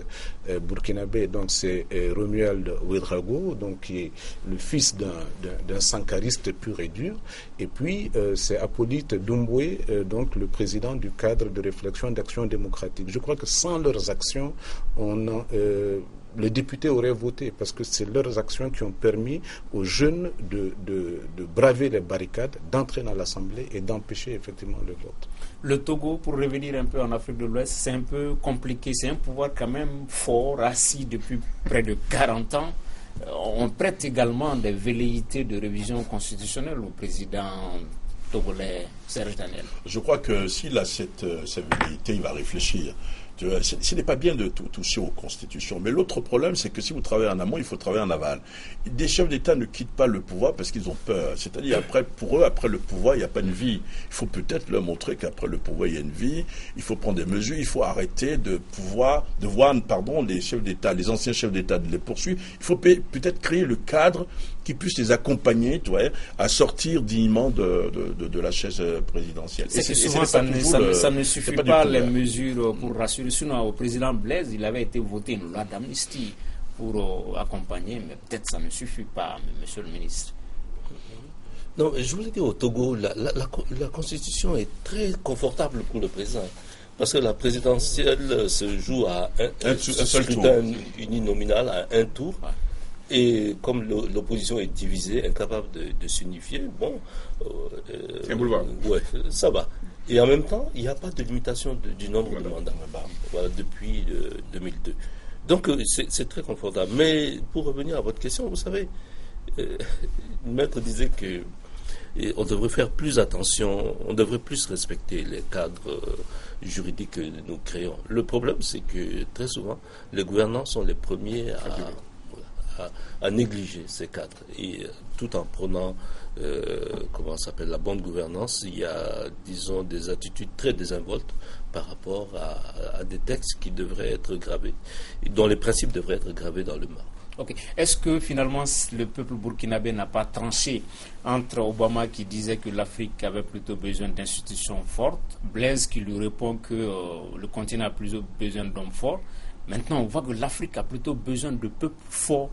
burkinabé. Donc, c'est Romuald Ouedraogo, donc qui est le fils d'un sankariste pur et dur. Et puis, c'est Hippolyte Doumboué, donc le président du cadre de réflexion d'action démocratique. Je crois que sans leurs actions, les députés auraient voté, parce que c'est leurs actions qui ont permis aux jeunes de braver les barricades, d'entrer dans l'Assemblée et d'empêcher effectivement le vote. Le Togo, pour revenir un peu en Afrique de l'Ouest, c'est un peu compliqué. C'est un pouvoir quand même fort, assis depuis près de 40 ans. On prête également des velléités de révision constitutionnelle au président togolais Serge Daniel. Je crois que s'il a cette velléité, il va réfléchir. Ce n'est pas bien de toucher aux constitutions. Mais l'autre problème, c'est que si vous travaillez en amont, il faut travailler en aval. Des chefs d'État ne quittent pas le pouvoir parce qu'ils ont peur. C'est-à-dire, pour eux, après le pouvoir, il n'y a pas une vie. Il faut peut-être leur montrer qu'après le pouvoir, il y a une vie. Il faut prendre des mesures. Il faut arrêter de voir les chefs d'État, les anciens chefs d'État, de les poursuivre. Il faut peut-être créer le cadre qui puisse les accompagner, à sortir dignement de la chaise présidentielle. C'est que souvent, ça ne suffit pas les mesures pour rassurer. Sinon, au président Blaise, il avait été voté une loi d'amnistie pour accompagner, mais peut-être ça ne suffit pas, monsieur le ministre. Non, je voulais dire au Togo, la constitution est très confortable pour le président. Parce que la présidentielle se joue à un seul tour, uninominal à un tour. Et comme l'opposition est divisée, incapable de s'unifier, c'est un boulevard. Ouais, ça va. Et en même temps, il n'y a pas de limitation du nombre de mandats depuis 2002. Donc c'est très confortable. Mais pour revenir à votre question, vous savez, le maître disait que on devrait faire plus attention, on devrait plus respecter les cadres juridiques que nous créons. Le problème, c'est que très souvent, les gouvernants sont les premiers à négliger ces cadres. Et tout en prenant, la bonne gouvernance, il y a, disons, des attitudes très désinvoltes par rapport à des textes qui devraient être gravés, dont les principes devraient être gravés dans le marbre. Okay. Est-ce que finalement le peuple burkinabé n'a pas tranché entre Obama qui disait que l'Afrique avait plutôt besoin d'institutions fortes, Blaise qui lui répond que le continent a plutôt besoin d'hommes forts. Maintenant on voit que l'Afrique a plutôt besoin de peuples forts.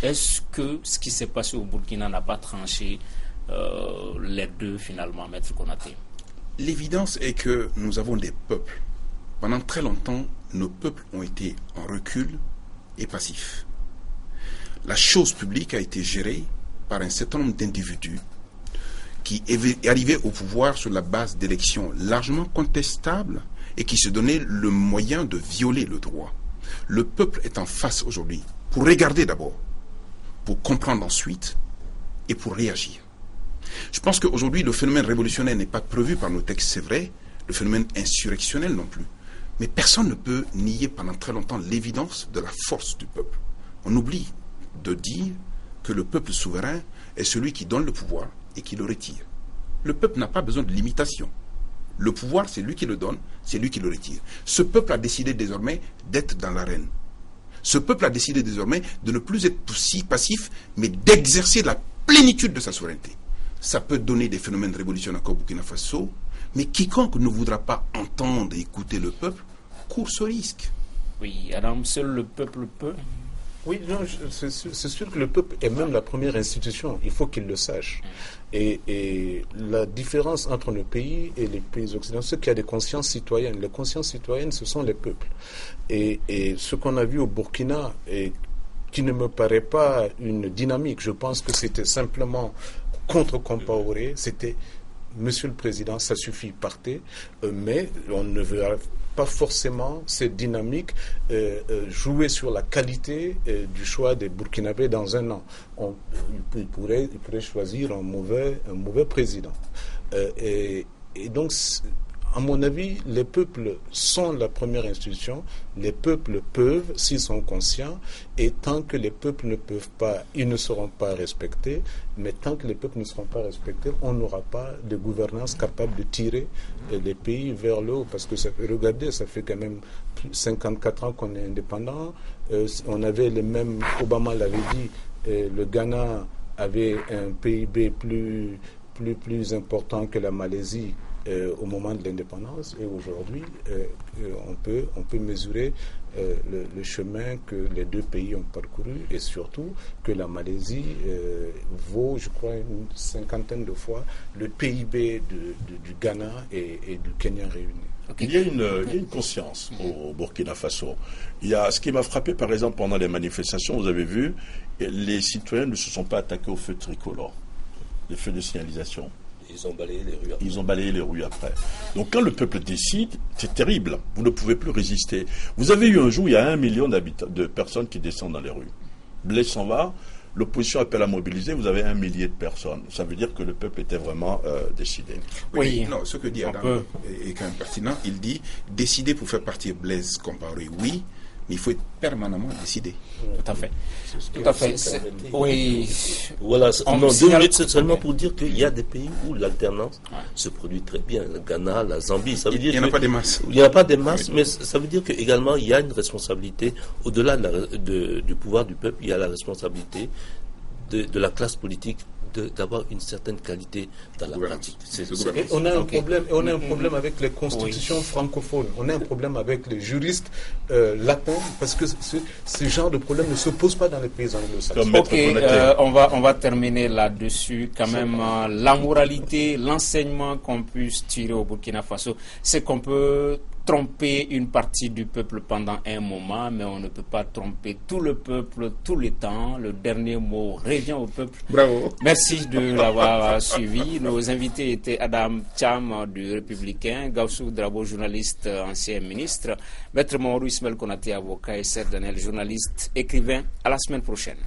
Est-ce que ce qui s'est passé au Burkina n'a pas tranché les deux finalement, Maître Konaté? L'évidence est que nous avons des peuples. Pendant très longtemps, nos peuples ont été en recul et passifs. La chose publique a été gérée par un certain nombre d'individus qui arrivaient au pouvoir sur la base d'élections largement contestables et qui se donnaient le moyen de violer le droit. Le peuple est en face aujourd'hui pour regarder d'abord, pour comprendre ensuite et pour réagir. Je pense qu'aujourd'hui, le phénomène révolutionnaire n'est pas prévu par nos textes, c'est vrai, le phénomène insurrectionnel non plus. Mais personne ne peut nier pendant très longtemps l'évidence de la force du peuple. On oublie de dire que le peuple souverain est celui qui donne le pouvoir et qui le retire. Le peuple n'a pas besoin de limitation. Le pouvoir, c'est lui qui le donne, c'est lui qui le retire. Ce peuple a décidé désormais d'être dans l'arène. Ce peuple a décidé désormais de ne plus être si passif, mais d'exercer la plénitude de sa souveraineté. Ça peut donner des phénomènes révolutionnaires au Burkina Faso, mais quiconque ne voudra pas entendre et écouter le peuple court ce risque. Oui, Adam, seul le peuple peut. Oui, non, c'est sûr que le peuple est même la première institution, il faut qu'il le sache. Et la différence entre nos pays et les pays occidentaux, c'est qu'il y a des consciences citoyennes. Les consciences citoyennes, ce sont les peuples. Et ce qu'on a vu au Burkina, et qui ne me paraît pas une dynamique, je pense que c'était simplement contre Compaoré, c'était Monsieur le Président, ça suffit, partez, mais on ne verra pas forcément cette dynamique jouer sur la qualité du choix des Burkinabés dans un an. Il pourrait choisir un mauvais président. Et donc, à mon avis, les peuples sont la première institution. Les peuples peuvent, s'ils sont conscients, et tant que les peuples ne peuvent pas, ils ne seront pas respectés. Mais tant que les peuples ne seront pas respectés, on n'aura pas de gouvernance capable de tirer les pays vers le haut. Parce que, regardez, ça fait quand même 54 ans qu'on est indépendant. On avait les mêmes, Obama l'avait dit, le Ghana avait un PIB plus important que la Malaisie au moment de l'indépendance, et aujourd'hui on peut mesurer le chemin que les deux pays ont parcouru, et surtout que la Malaisie vaut, je crois, une 50aine de fois le PIB du Ghana et du Kenya réunis. Okay. Il y a une conscience au Burkina Faso. Il y a ce qui m'a frappé, par exemple, pendant les manifestations, vous avez vu, les citoyens ne se sont pas attaqués aux feux tricolores, les feux de signalisation. Ils ont balayé les rues après. Ils ont balayé les rues après. Donc quand le peuple décide, c'est terrible. Vous ne pouvez plus résister. Vous avez eu un jour, il y a 1 million de personnes qui descendent dans les rues. Blaise s'en va, l'opposition appelle à mobiliser, vous avez 1 millier de personnes. Ça veut dire que le peuple était vraiment décidé. Oui, non, ce que dit Adam est quand même pertinent. Il dit, décider pour faire partir Blaise Compaoré, oui, mais il faut être permanemment décidé. Tout à fait. Tout à fait. Oui. Voilà. Non, 2 minutes, c'est seulement pour dire qu'il y a des pays où l'alternance se produit très bien. Le Ghana, la Zambie. Ça veut dire il n'y en a pas des masses. Il n'y en a pas des masses, mais ça veut dire qu'également, il y a une responsabilité, au-delà du pouvoir du peuple, il y a la responsabilité de la classe politique d'avoir une certaine qualité dans la pratique. On a un problème avec les constitutions francophones. On a un problème avec les juristes latins, parce que ce genre de problème ne se pose pas dans les pays anglo-saxons. On va terminer là-dessus. Quand même, la moralité, l'enseignement qu'on puisse tirer au Burkina Faso, c'est qu'on peut tromper une partie du peuple pendant un moment, mais on ne peut pas tromper tout le peuple tout le temps. Le dernier mot revient au peuple. Bravo. Merci de l'avoir suivi. Nos invités étaient Adam Cham du Républicain, Gaussou Drabo, journaliste, ancien ministre, Maître Mamadou Ismaël Konaté, avocat, et Serre Daniel, journaliste, écrivain. À la semaine prochaine.